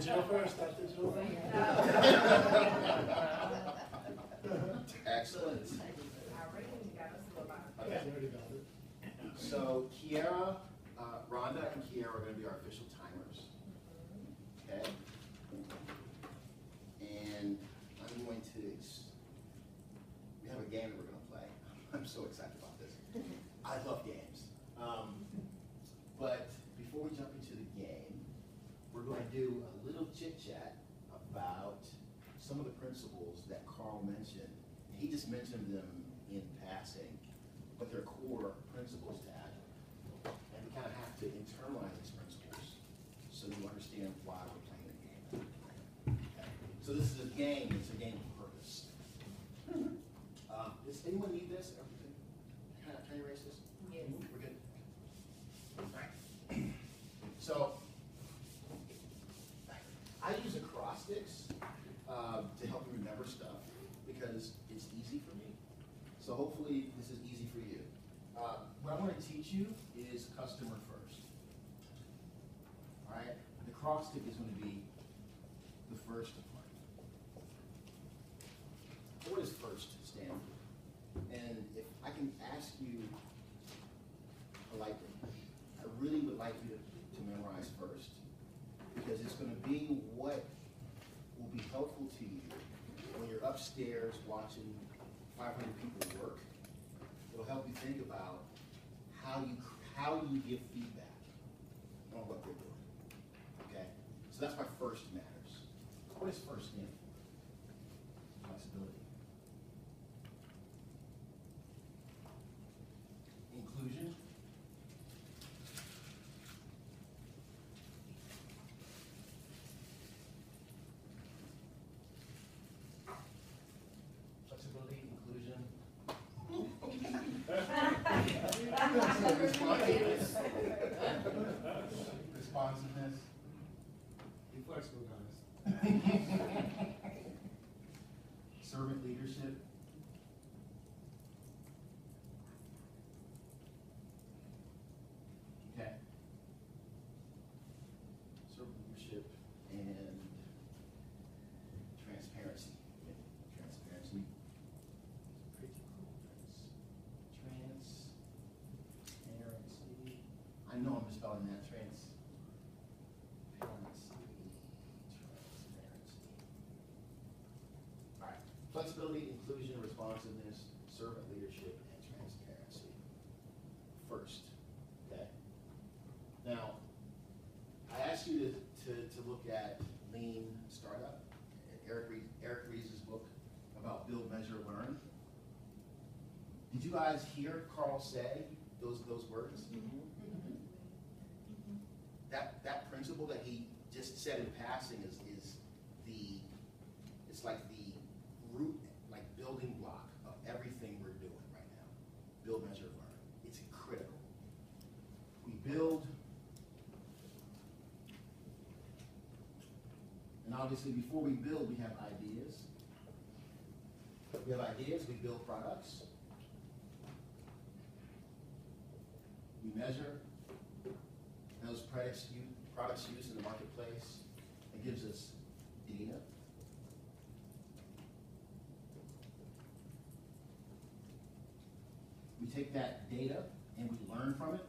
Digital first, not digital first. Excellent. Okay. So Kiara, Rhonda and Kiara are going to be our official timers. Okay. And I'm going to, we have a game that we're going to play. I'm so excited about this. I love games. But before we jump into the game, we're going to do a little chit chat about some of the principles that Carl mentioned. He just mentioned them in passing, but they're core principles to Agile. And we kind of have to internalize these principles so you understand why we're playing the game. Okay. So this is a game, it's a game of purpose. Does anyone need this? Can I erase this? Yes. We're good. All right. So I use acrostics to help me remember stuff because it's easy for me. So hopefully this is easy for you. What I want to teach you is customer first. All right? The acrostic is going to be the first part. What does first stand for? And if I can ask you politely, I really would like you to memorize first, because it's going to be what will be helpful to you when you're upstairs watching 500 people work. It'll help you think about how you give feedback on what they're doing. Okay? So that's why first matters. What does first stand for? Flexibility. Inclusion. Flexibility, inclusion. Responsiveness. Responsiveness. Be flexible, guys. Servant leadership. Okay. Servant leadership and transparency. Transparency. Pretty cool. Transparency. I know I'm misspelling that. Transparency. All right. Flexibility, inclusion, responsiveness, servant leadership, and transparency. First. Okay. Now, I asked you to look at Lean Startup, Eric Ries's book about build, measure, learn. Did you guys hear Carl say those words? Mm-hmm. That principle that he just said in passing is it's like the root, like building block of everything we're doing right now. Build, measure, learn. It's critical. We build, and obviously before we build, we have ideas. We have ideas, we build products. We measure those products used in the marketplace. It gives us data. We take that data and we learn from it.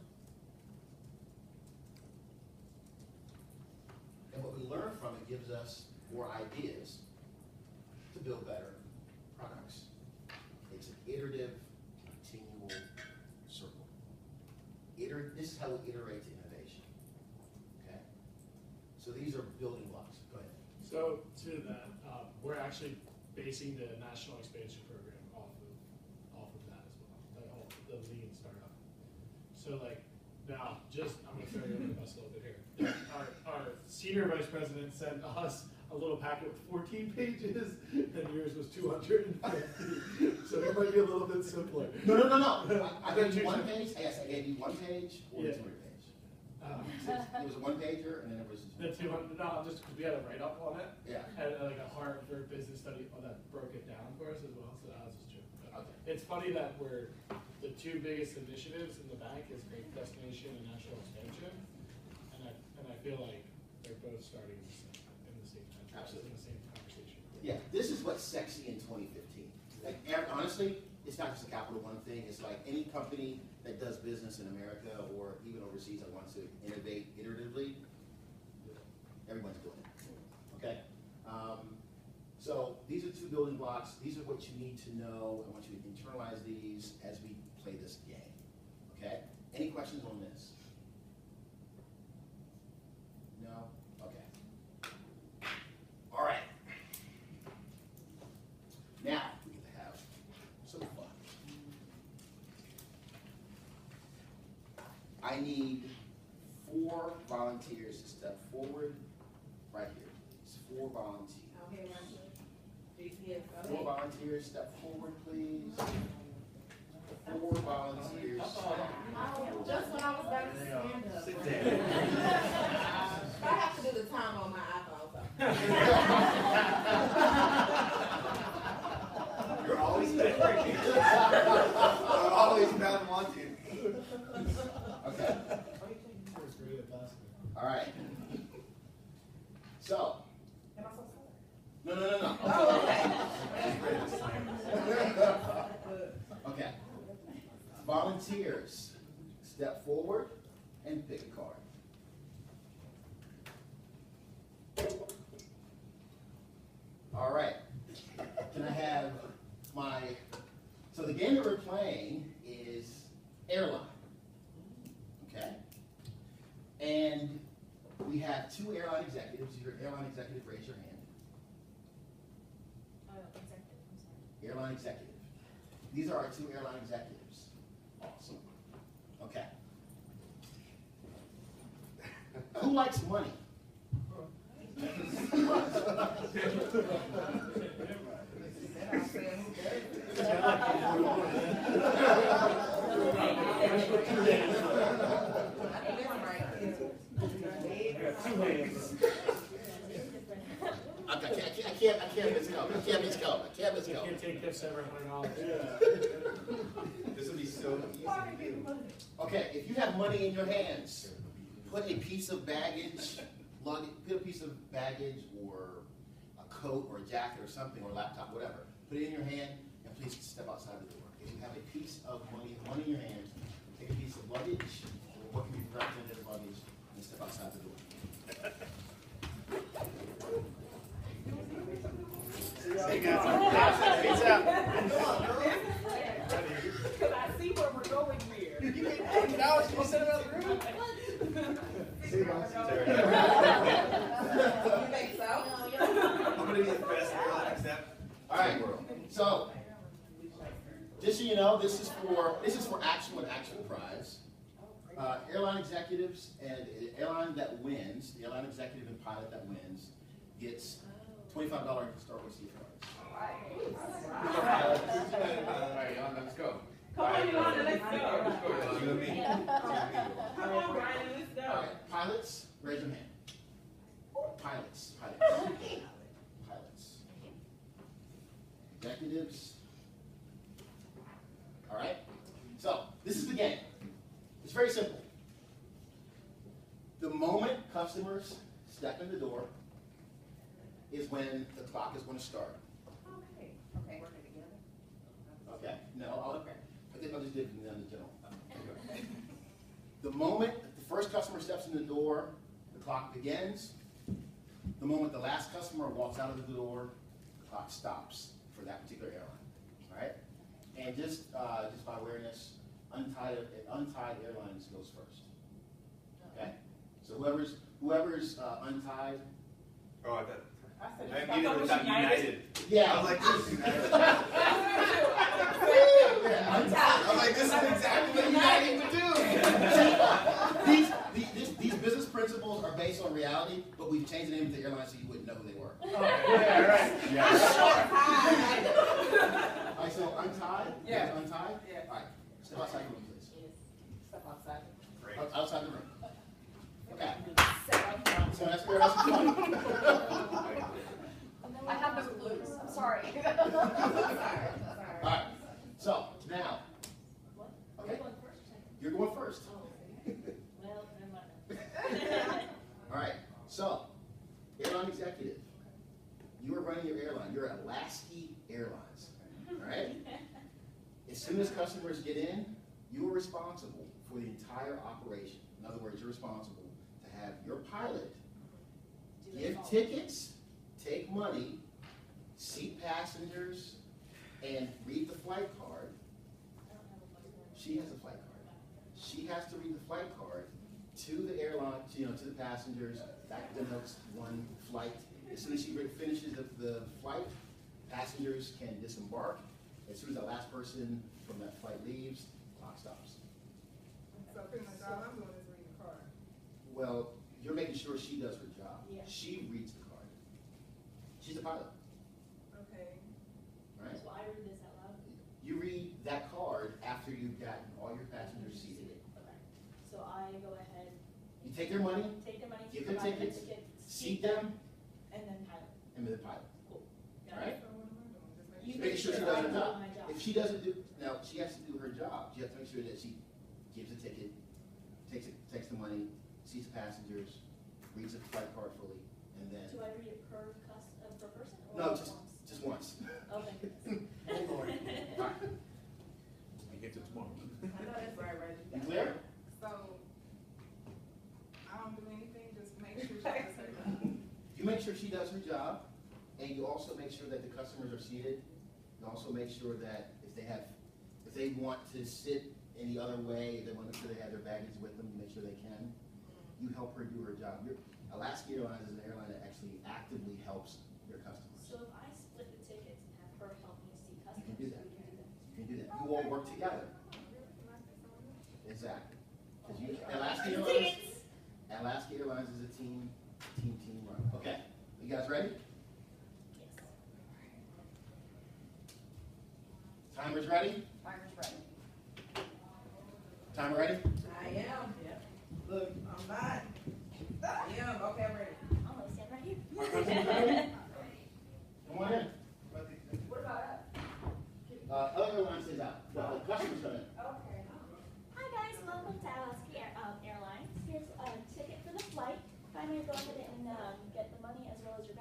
And what we learn from it gives us more ideas to build better products. It's an iterative, continual circle. This is how we iterate to innovation. Okay? So these are building blocks. Go ahead. So to that, we're actually basing the national expansion program off of that as well, the Lean Startup. So like now, I'm gonna throw you under the bus a little bit here. Our senior vice president sent us a little packet with 14 pages, and yours was 250. So it might be a little bit simpler. No. I gave you one page. Yes, I gave you one page or Yeah. 200 page. It was a one pager, and then it was The 200. No, just because we had a write up on it. yeah. And like a Harvard business study that broke it down for us as well. So that was just true. Okay. It's funny that the two biggest initiatives in the bank is Great Destination and National Expansion, and I feel like they're both starting in the Absolutely. in the same conversation. Yeah, this is what's sexy in 2015. Like, honestly, it's not just a Capital One thing. It's like any company that does business in America or even overseas that wants to innovate iteratively, everyone's doing it. Okay? So these are 2 building blocks. These are what you need to know. I want you to internalize these as we play this game. Okay? Any questions on this? No? Okay. All right. Now, we get to have some fun. I need 4 volunteers to step forward right here. It's 4 volunteers. Okay, one, 2, 3, 4. 4 volunteers, step forward, please. 4 volunteers. Just when I was about to stand up. Sit down. I have to do the time on my iPhone. So. You're always better. You're always better wanting. Okay. All right. So. Am I so No. Oh, Okay. Volunteers, step forward and pick a card. All right. Can I have my, so the game that we're playing is airline. Okay? And we have 2 airline executives. If you're an airline executive, raise your hand. Airline executive. These are our 2 airline executives. Awesome. Okay. Who likes money? I can't miss go. I can't miss go. You can't take tips over $100. This would be so easy to do. Okay, if you have money in your hands, put a piece of baggage, put a piece of baggage or a coat or a jacket or something or a laptop, whatever. Put it in your hand and please step outside the door. If you have a piece of money in your hand, take a piece of luggage or what can be represented as luggage and step outside the door. Peace out. Because I see where we're going here. You can take it out. You set it up the room. You think so? I'm going to be the best airline except. All right, so just so you know, this is for actual and actual prize. Airline executives and airline that wins, the airline executive and pilot that wins, gets $25 Starbucks gift cards. All right, let's go. Come on, Yolanda, let's go. You and me. Come on, Brian, let's go. All right, pilots, raise your hand. Pilots. Executives. All right. So this is the game. It's very simple. The moment customers step in the door is when the clock is going to start. Okay, working together. Okay. No. I think I'll just give them the general. The moment the first customer steps in the door, the clock begins. The moment the last customer walks out of the door, the clock stops for that particular airline. All right? And just by awareness, untied airlines goes first. Okay? So whoever's untied. Oh, I bet. I I needed the time United. Yeah. I was like, this is United. Untied. I was like, this is exactly what United would do. These business principles are based on reality, but we've changed the name of the airline so you wouldn't know who they were. Yeah, right. All right, so untied? Yeah. Yes, untied? Yeah. All right, step outside the room, please. Step outside. Great. Outside the room. Okay. Step So that's where that's going. I have no clues. I'm sorry. outside. All right, so now, okay, you're going first. All right, so, airline executive, soon as customers get in, you are responsible for the entire operation. In other words, you're responsible to have your pilot give tickets, take money, seat passengers, and read the flight card. She has a flight card. She has to read the flight card to the airline, to the passengers, back to the next one flight. As soon as she finishes the flight, passengers can disembark. As soon as the last person from that flight leaves, clock stops. So pretty much all I'm doing is reading the card. Well, you're making sure she does her job. Yeah. She reads the card. She's a pilot, Okay. right? So I read this out loud? You read that card after you've gotten all your passengers seated. Okay. So I go ahead, You take their money, take their money, give them provide tickets, tickets, seat them, and then pilot. and then the pilot. Cool. All Got right? it? So what am I doing? Just You making Make sure she sure does I'm her job. doing my job. If she doesn't do, now, she has to do her job. She has to make sure that she gives a ticket, takes the money, seats the passengers, reads the flight card fully, and then, Do I read it per person or no, once? just once. Okay. Oh, Lord. I get to tomorrow. I know that's right, Reggie. You clear? So, I don't do anything, just make sure she does her job. You make sure she does her job, and you also make sure that the customers are seated. You also make sure that if they want to sit any other way, if they want to make sure they have their baggage with them, you make sure they can. You help her do her job. Alaska Airlines is an airline that actually actively helps their customers. So if I split the tickets and have her help me see You customers, can do that. we can do that. You can do that. You all work together. Exactly. Because Alaska Airlines is a team run. Okay, you guys ready? Yes. Timer's ready? Timer's ready. Timer ready? I am. Look. I'm not. I am. Okay, I'm ready. I'm gonna stand right here. Come on in. What about us? Other airlines is out. The customers come in. Okay. Hi guys, welcome to Alaska Airlines. Here's a ticket for the flight. If I may go ahead and get the money as well as your